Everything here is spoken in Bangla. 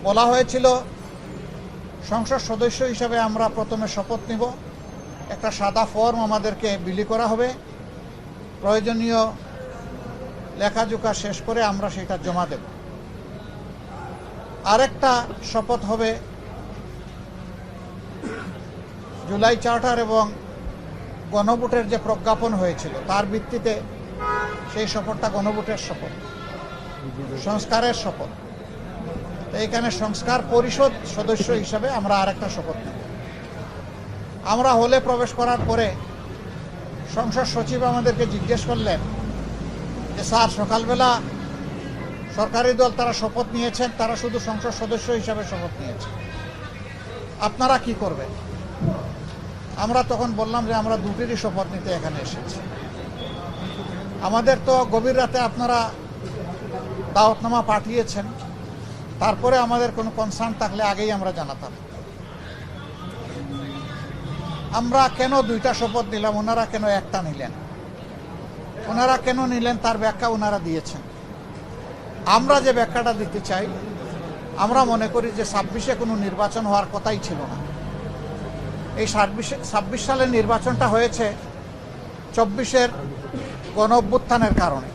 বলা হয়েছিল সংসদ সদস্য হিসাবে আমরা প্রথমে শপথ নিব, একটা সাদা ফর্ম আমাদেরকে বিলি করা হবে, প্রয়োজনীয় লেখাজোখা শেষ করে আমরা সেটা জমা দেব। আরেকটা শপথ হবে জুলাই চার্টার এবং গণভোটের যে প্রজ্ঞাপন হয়েছিল তার ভিত্তিতে সেই শপথটা গণভোটের শপথ, সংস্কারের শপথ। এইখানে সংস্কার পরিষদ সদস্য হিসাবে আমরা আরেকটা শপথ নেব। আমরা হলে প্রবেশ করার পরে সংসদ সচিব আমাদেরকে জিজ্ঞেস করলেন যে স্যার, সকালবেলা সরকারি দল তারা শপথ নিয়েছেন, তারা শুধু সংসদ সদস্য হিসাবে শপথ নিয়েছেন, আপনারা কি করবেন? আমরা তখন বললাম যে আমরা দুটিরই শপথ নিতে এখানে এসেছি। আমাদের তো গভীর রাতে আপনারা দাওয়াতনামা পাঠিয়েছেন, তারপরে আমাদের কোনো কনসার্ন থাকলে আগেই আমরা জানাতাম। আমরা কেন দুইটা শপথ নিলাম, ওনারা কেন একটা নিলেন? ওনারা কেন নিলেন তার ব্যাখ্যা ওনারা দিয়েছেন। আমরা যে ব্যাখ্যাটা দিতে চাই, আমরা মনে করি যে 26-এ কোনো নির্বাচন হওয়ার কথাই ছিল না। এই 26 সালের নির্বাচনটা হয়েছে 24-এর গণ অভ্যুত্থানের কারণে।